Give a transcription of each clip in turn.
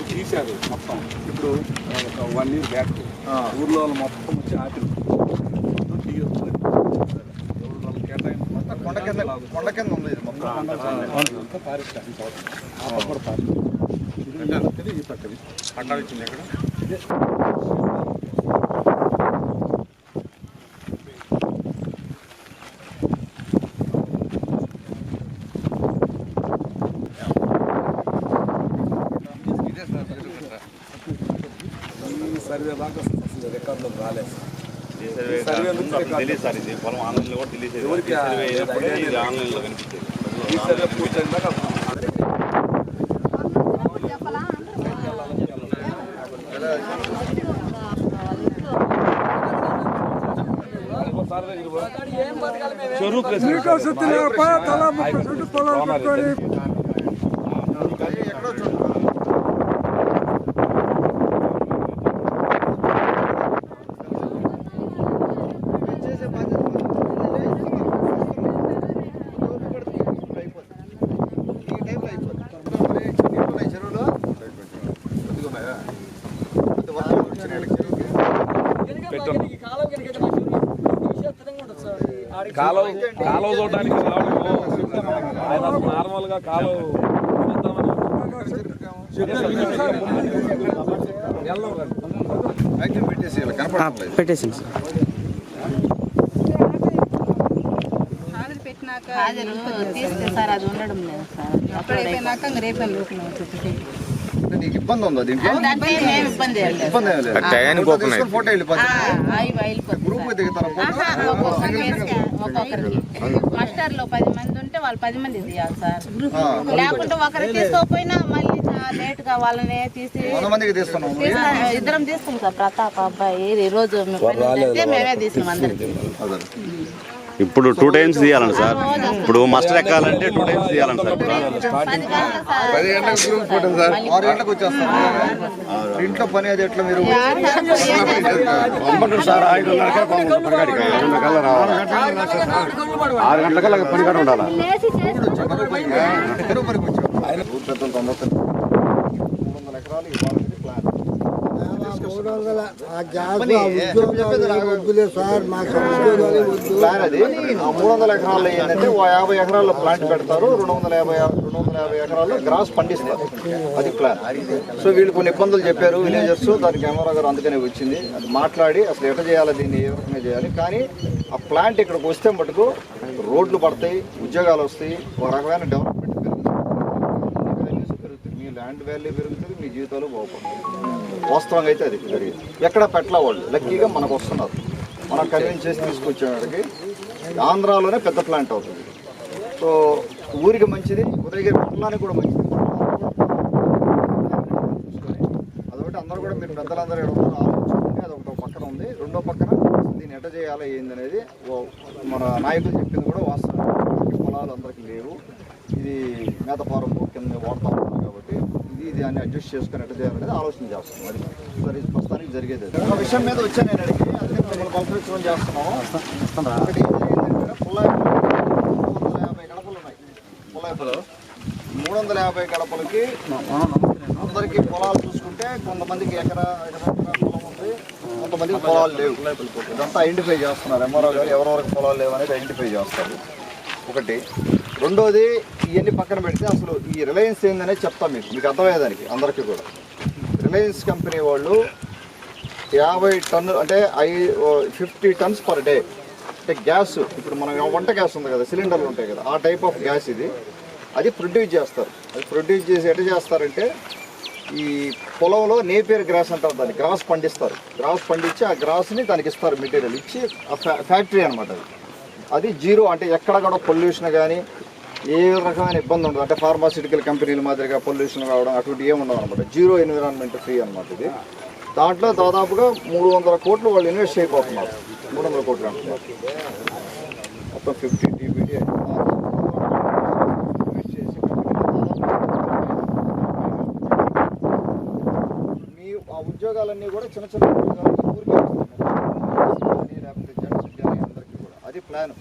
తీశారు మొత్తం. ఇప్పుడు ఒక 1 year బ్యాక్ ఊర్లో వాళ్ళు మొత్తం వచ్చి ఆపిల్ కొండ కింద ఉంది ఇది మొత్తం పారిశ్రామిక కూడా పారిశ్రామిక ఈ పక్కది పట్టా వచ్చింది ఎక్కడ సర్వే దాకా రికార్డులో రాలేదు. తెలియదు సార్, ఇది పొలం ఆన్లైన్లో కూడా తెలియదు. ఆన్లైన్లో కనిపించేది ఈ సర్వే పూర్తయిన దాకా కాలువ చూడడానికి ఆయన నార్మల్గా కాలువ పెట్టేసింది సార్. అది ఉండడం లేదు సార్. అప్పుడు అయిపోయినాక రేపు నీకు ఇబ్బంది ఉందా దీంట్లో? గ్రూప్ దిగుతారా? మాస్టర్లో 10 మంది ఉంటే వాళ్ళు 10 మంది తీయాలి సార్. లేకుంటే ఒకరు తీసుకోకపోయినా మళ్ళీ లేట్ గా వాళ్ళని తీసి ఇద్దరం తీసుకున్నాం సార్. ప్రతాప్ అబ్బాయి ఈ రోజు మేమే తీసినాం అందరికి. ఇప్పుడు 2 times తీయాలండి సార్. ఇప్పుడు మాస్టర్ ఎక్కాలంటే 2 times తీయాలండి సార్. 10 గంటలకు గ్రూప్ పెట్టండి సార్. 6 గంటలకు వచ్చేస్తాం. ఇంట్లో పని అది ఎట్లా మీరు సార్ 5:30 రావాలి. 6 గంటలకల్లా పని కాడ ఉండాలి. 300 ఎకరాలు ఇవ్వాలని ప్లాన్. 300 ఎకరాల్లో ఏంటంటే 50 ఎకరాల్లో ప్లాంట్ పెడతారు, 250 ఎకరాల్లో గ్రాస్ పండిస్తారు. అది ప్లాన్. సో వీళ్ళు కొన్ని ఇబ్బందులు చెప్పారు విలేజర్స్. దానికి కెమెరా గారు అందుకనే వచ్చింది. అది మాట్లాడి అసలు ఎట్లా చేయాలి, దీన్ని ఏ రకంగా చేయాలి. కానీ ఆ ప్లాంట్ ఇక్కడికి వస్తే మటుకు రోడ్లు పడతాయి, ఉద్యోగాలు వస్తాయి, ఒక రకమైన డెవలప్మెంట్ పెరుగుతుంది. మీ ల్యాండ్ వాల్యూ పెరుగుతుంది, మీ జీవితాలు బాగుపడతాయి. వాస్తవంగా అయితే అది జరిగింది. ఎక్కడ పెట్టలే వాళ్ళు లక్కీగా మనకు వస్తున్నారు. మనం కన్విన్స్ చేసి తీసుకొచ్చేవాడికి ఆంధ్రాలోనే పెద్ద ప్లాంట్ అవుతుంది. సో ఊరికి మంచిది, ఉదయగిరి మండలానికి కూడా మంచిది. అదొకటి అందరూ కూడా మీరు పెద్దలందరూ ఆలోచించుకుంటే అది ఒక పక్కన ఉంది. రెండో పక్కన దీన్ని ఎట్ట చేయాలి ఏంది అనేది మన నాయకులు చెప్పింది కూడా వాస్తవం. పొలాలు అందరికీ లేవు, ఇది మేత ఫారం కింద వాడుతూ ఉంటాం కాబట్టి ఇది అన్ని అడ్జస్ట్ చేసుకుని ఎట్లా చేయాలనేది ఆలోచన చేస్తాం. అది సరే ప్రస్తుతానికి జరిగేది. ఒక విషయం మీద వచ్చాను నేను అడిగి, అందుకే మిమ్మల్ని పంపించడం చేస్తున్నాము. ఒకటి ఏంటంటే పుల్లాయిపులో 350 గడపలు ఉన్నాయి. పుల్లాయిపులో 350 గడపలకి అందరికీ పొలాలు చూసుకుంటే కొంతమందికి ఎకరా పొలం ఉంది, కొంతమందికి పొలాలు లేవు. ఇదంతా ఐడెంటిఫై చేస్తున్నారు ఎంఆర్ఓ గారు, ఎవరెవరికి పొలాలు లేవు అనేది ఐడెంటిఫై చేస్తారు. ఒకటి. రెండోది, ఇవన్నీ పక్కన పెడితే అసలు ఈ రిలయన్స్ ఏందనేది చెప్తాం మీకు అర్థమయ్యేదానికి అందరికీ కూడా. రిలయన్స్ కంపెనీ వాళ్ళు 50 టన్నులు అంటే 50 టన్స్ పర్ డే అంటే గ్యాస్. ఇప్పుడు మనం వంట గ్యాస్ ఉంది కదా, సిలిండర్లు ఉంటాయి కదా, ఆ టైప్ ఆఫ్ గ్యాస్ ఇది. అది ప్రొడ్యూస్ చేస్తారు. అది ప్రొడ్యూస్ చేసి ఎట్లా చేస్తారంటే ఈ పొలంలో నేపియర్ గ్రాస్ అంటారు, దాన్ని గ్రాస్ పండిస్తారు. గ్రాస్ పండించి ఆ గ్రాస్ని దానికి ఇస్తారు, మెటీరియల్ ఇచ్చి ఫ్యాక్టరీ అనమాట. అది జీరో, అంటే ఎక్కడ కూడా పొల్యూషన్ కానీ ఏ రకమైన ఇబ్బంది ఉండదు. అంటే ఫార్మాస్యూటికల్ కంపెనీల మాదిరిగా పొల్యూషన్ రావడం అటువంటి ఏమి ఉండదు అనమాట. జీరో ఎన్విరాన్మెంట్ ఫ్రీ అనమాట ఇది. దాంట్లో దాదాపుగా 300 కోట్లు వాళ్ళు ఇన్వెస్ట్ చేయబోతున్నారు. 300 కోట్లు అంటున్నారు. మొత్తం 50 TBD ఇన్వెస్ట్ చేసి మీ ఆ ఉద్యోగాలన్నీ కూడా చిన్న చిన్న ఉద్యోగాలు ఊరికే లేకపోతే జెంట్స్ కానీ అందరికీ కూడా అది ప్లాన్.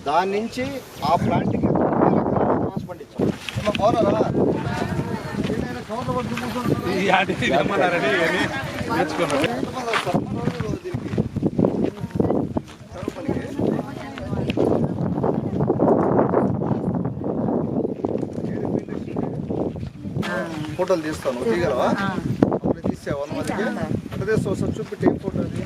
దాని నుంచి ఆ ప్లాంట్కి 9,000 ఎకరాలు క్రాస్ పండించాం. ఇలా బాగున్నారా? ఏమైనా కవర్లు పట్టుకుని కూర్చోండి. ఎంతమంది వస్తారు అమ్మ రోజు దీనికి కరువు పనికి? ఫోటోలు తీస్తాను, దిగలవా? అప్పుడు తీసావు 100 మందికి. అట్లా తీస్తావు సార్, చూపెట్టి ఏం ఫోటో అది?